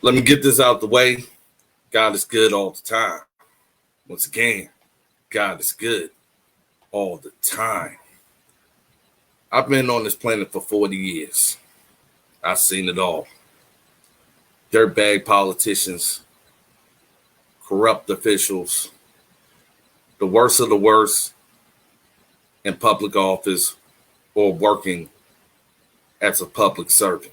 Let me get this out the way. God is good all the time. Once again, God is good all the time. I've been on this planet for 40 years. I've seen it all. Dirtbag politicians, corrupt officials, the worst of the worst in public office or working as a public servant.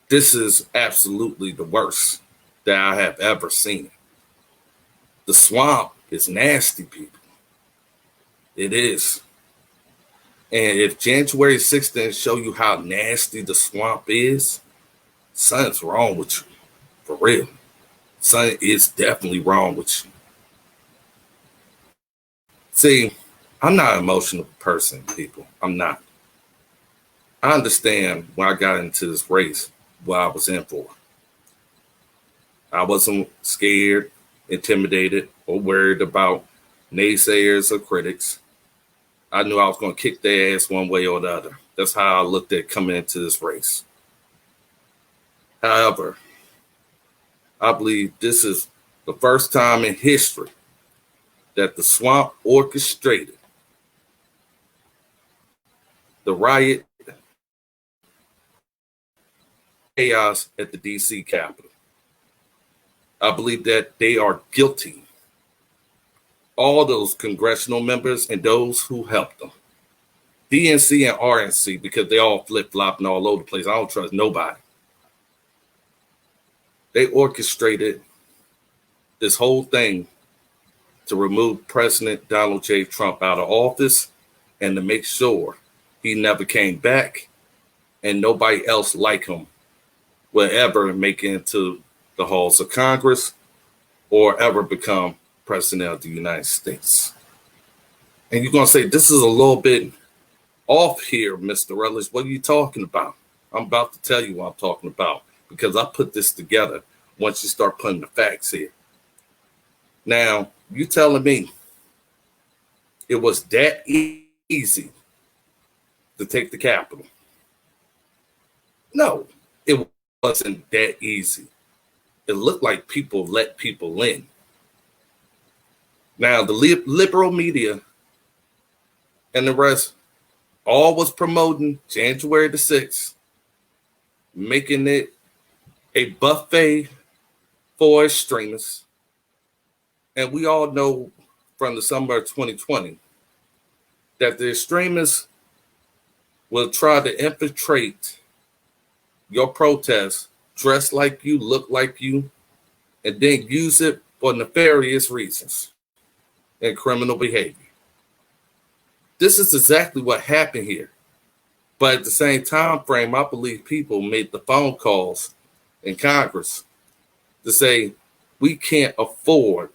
This is absolutely the worst that I have ever seen. The swamp is nasty, people. It is. And if January 6th didn't show you how nasty the swamp is, something's wrong with you. For real. Something is definitely wrong with you. See, I'm not an emotional person, people. I'm not. I understand when I got into this race, what I was in for. I wasn't scared, intimidated, or worried about naysayers or critics. I knew I was going to kick their ass one way or the other. That's how I looked at coming into this race. However, I believe this is the first time in history that the swamp orchestrated the riot chaos at the DC Capitol. I believe that they are guilty. All those congressional members and those who helped them. DNC and RNC, because they all flip-flopping all over the place. I don't trust nobody. They orchestrated this whole thing to remove President Donald J. Trump out of office and to make sure he never came back and nobody else like him will ever make it into the halls of Congress or ever become president of the United States. And you're going to say, this is a little bit off here, Mr. Rutledge. What are you talking about? I'm about to tell you what I'm talking about because I put this together once you start putting the facts here. Now, you telling me it was that easy to take the Capitol? No, it wasn't that easy. It looked like people let people in. Now, the liberal media and the rest all was promoting January the 6th, making it a buffet for extremists. And we all know from the summer of 2020 that the extremists will try to infiltrate your protest, dress like you, look like you, and then use it for nefarious reasons and criminal behavior. This is exactly what happened here. But at the same time frame, I believe people made the phone calls in Congress to say, we can't afford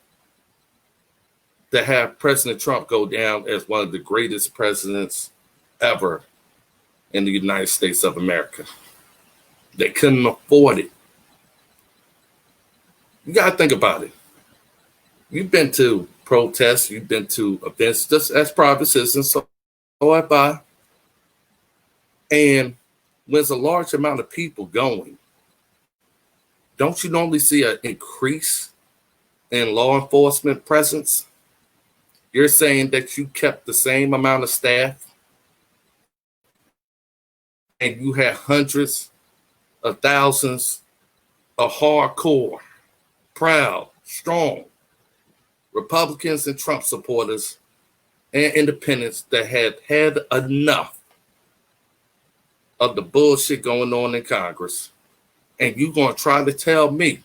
to have President Trump go down as one of the greatest presidents ever in the United States of America. They couldn't afford it. You got to think about it. You've been to protests, you've been to events just as private citizens, so have I. And when there's a large amount of people going, don't you normally see an increase in law enforcement presence? You're saying that you kept the same amount of staff and you had hundreds of thousands of hardcore, proud, strong Republicans and Trump supporters and independents that had had enough of the bullshit going on in Congress. And you're going to try to tell me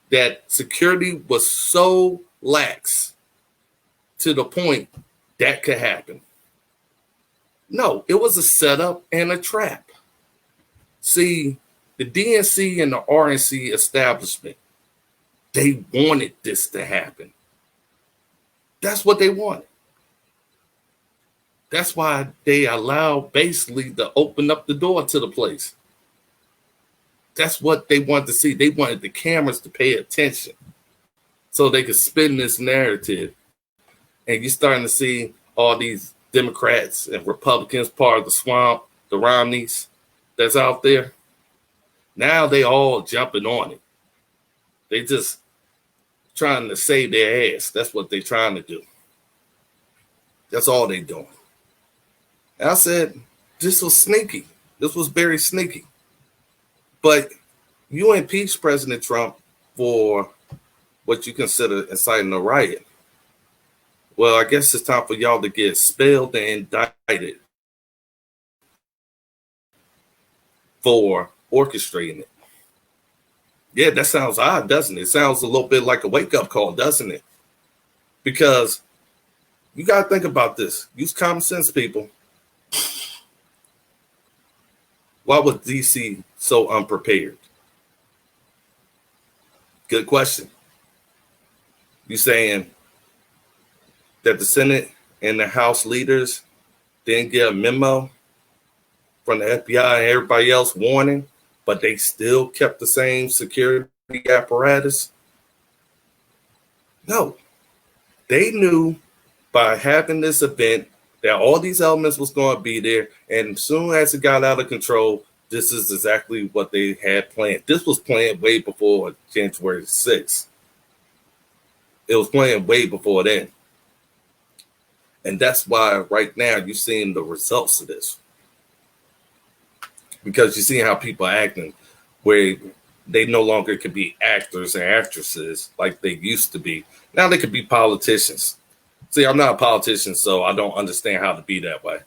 that security was so lax to the point that could happen? No, it was a setup and a trap. See, the DNC and the RNC establishment, they wanted this to happen. That's what they wanted. That's why they allowed basically to open up the door to the place. That's what they wanted to see. They wanted the cameras to pay attention so they could spin this narrative. And you're starting to see all these Democrats and Republicans, part of the swamp, the Romneys that's out there. Now they all jumping on it. They just trying to save their ass. That's what they trying to do. That's all they doing. And I said, this was sneaky. This was very sneaky. But you impeached President Trump for what you consider inciting a riot. Well, I guess it's time for y'all to get expelled and indicted for orchestrating it. Yeah, that sounds odd, doesn't it? It sounds a little bit like a wake-up call, doesn't it? Because you got to think about this. Use common sense, people. Why was DC so unprepared? Good question. You saying that the Senate and the House leaders didn't get a memo from the FBI and everybody else warning, but they still kept the same security apparatus? No. They knew by having this event that all these elements was going to be there, and as soon as it got out of control, this is exactly what they had planned. This was planned way before January 6th. It was planned way before then. And that's why right now you're seeing the results of this. Because you see how people are acting, where they no longer could be actors and actresses like they used to be. Now they could be politicians. See, I'm not a politician, so I don't understand how to be that way.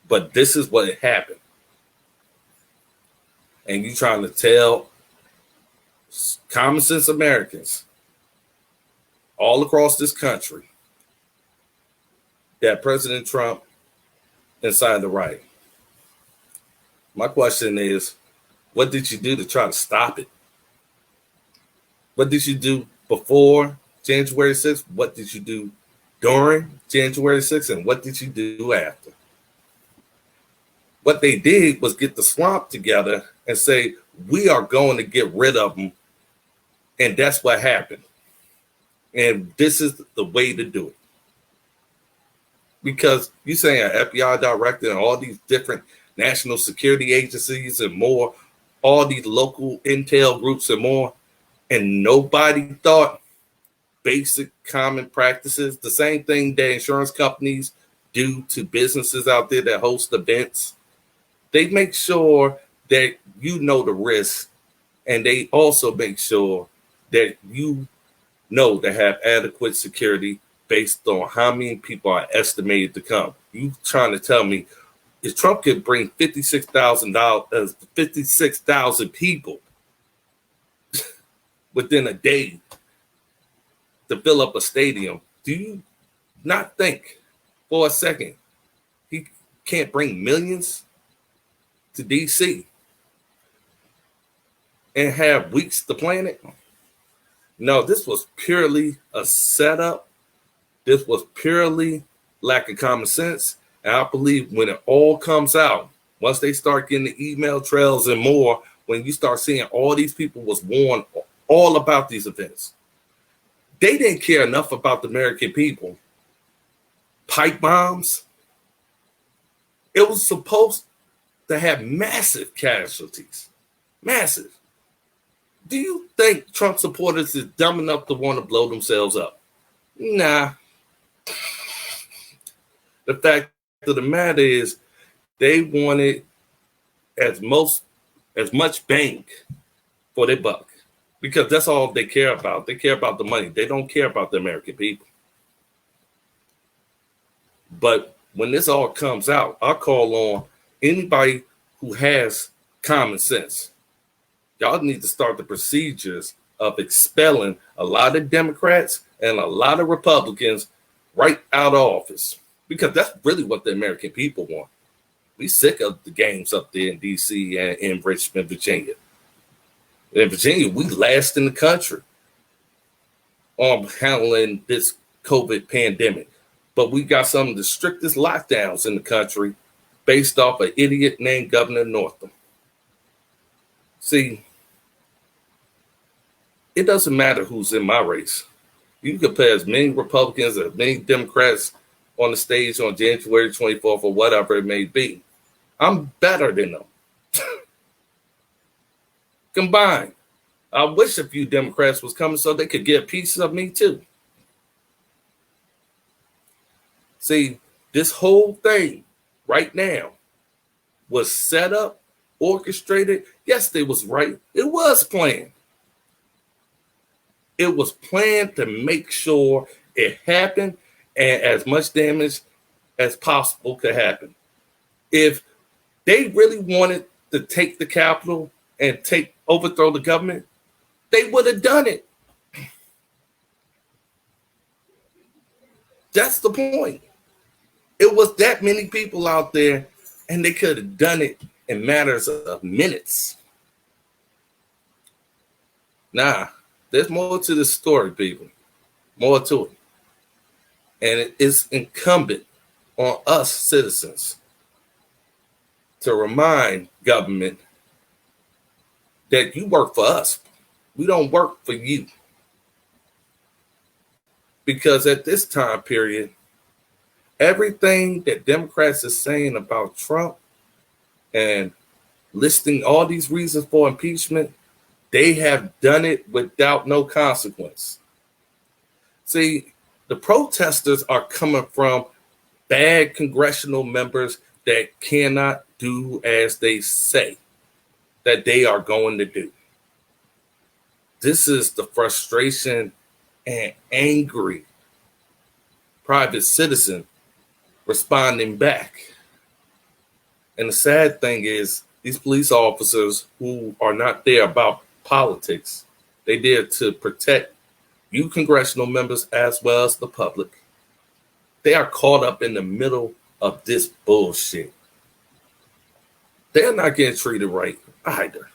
But this is what happened. And you trying to tell common sense Americans all across this country that President Trump incited the riot. My question is, what did you do to try to stop it? What did you do before January 6th? What did you do during January 6th? And what did you do after? What they did was get the swamp together and say, we are going to get rid of them. And that's what happened. And this is the way to do it. Because you saying an FBI director and all these different national security agencies and more, all these local intel groups and more, and nobody thought basic common practices, the same thing that insurance companies do to businesses out there that host events. They make sure that you know the risks, and they also make sure that you know to have adequate security based on how many people are estimated to come. You trying to tell me if Trump could bring 56,000 people within a day to fill up a stadium, do you not think for a second he can't bring millions to DC and have weeks to plan it? No, this was purely a setup. This was purely lack of common sense. And I believe when it all comes out, once they start getting the email trails and more, when you start seeing all these people was warned all about these events, they didn't care enough about the American people. Pipe bombs. It was supposed to have massive casualties. Massive. Do you think Trump supporters is dumb enough to want to blow themselves up? Nah. The fact of the matter is they wanted as much bang for their buck, because that's all they care about. They care about the money. They don't care about the American people. But when this all comes out, I call on anybody who has common sense. Y'all need to start the procedures of expelling a lot of Democrats and a lot of Republicans right out of office, because that's really what the American people want. We sick of the games up there in D.C. and in Richmond, Virginia. In Virginia, we last in the country on handling this COVID pandemic. But we got some of the strictest lockdowns in the country based off an idiot named Governor Northam. See, it doesn't matter who's in my race. You can put as many Republicans as many Democrats on the stage on January 24th or whatever it may be. I'm better than them. combined. I wish a few Democrats was coming so they could get a piece of me too. See, this whole thing right now was set up, orchestrated. Yes, they was right. It was planned. It was planned to make sure it happened and as much damage as possible could happen. If they really wanted to take the Capitol and overthrow the government, they would have done it. That's the point. It was that many people out there, and they could have done it in matters of minutes. Nah, there's more to the story, people. More to it. And it is incumbent on us citizens to remind government that you work for us. We don't work for you. Because at this time period, everything that Democrats are saying about Trump and listing all these reasons for impeachment, they have done it without no consequence. See, the protesters are coming from bad congressional members that cannot do as they say that they are going to do. This is the frustration and angry private citizen responding back. And the sad thing is, these police officers who are not there about politics, they there to protect you congressional members as well as the public. They are caught up in the middle of this bullshit. They're not getting treated right either.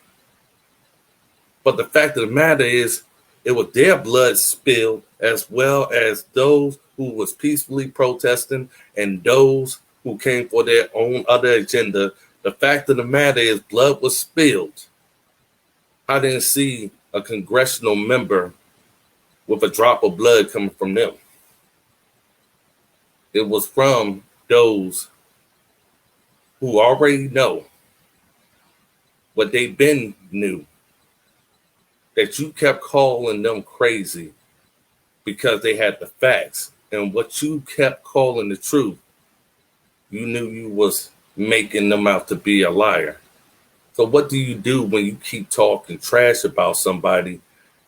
But the fact of the matter is, it was their blood spilled as well as those who was peacefully protesting and those who came for their own other agenda. The fact of the matter is blood was spilled. I didn't see a congressional member with a drop of blood coming from them. It was from those who already know what they've been knew, that you kept calling them crazy because they had the facts, and what you kept calling the truth, you knew you was making them out to be a liar. So what do you do when you keep talking trash about somebody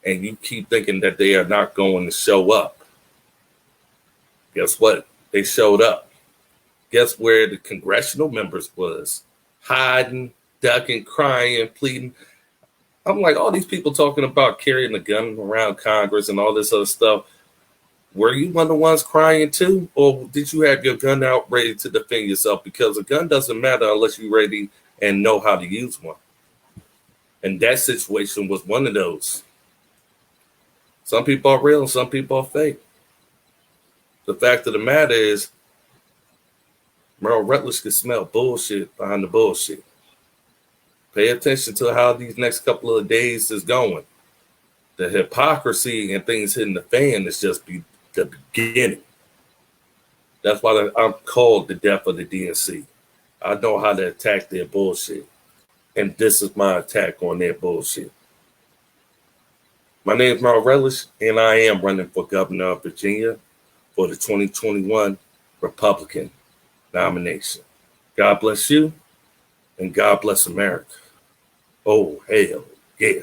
and you keep thinking that they are not going to show up? Guess what? They showed up. Guess where the congressional members was? Hiding, ducking, crying, pleading. I'm like, all these people talking about carrying a gun around Congress and all this other stuff. Were you one of the ones crying too? Or did you have your gun out ready to defend yourself? Because a gun doesn't matter unless you're ready and know how to use one. And that situation was one of those. Some people are real and some people are fake. The fact of the matter is, Rutledge can smell bullshit behind the bullshit. Pay attention to how these next couple of days is going. The hypocrisy and things hitting the fan is just the beginning. That's why I'm called the death of the DNC. I know how to attack their bullshit. And this is my attack on their bullshit. My name is Rutledge, and I am running for governor of Virginia for the 2021 Republican nomination. God bless you, and God bless America. Oh, hell yeah.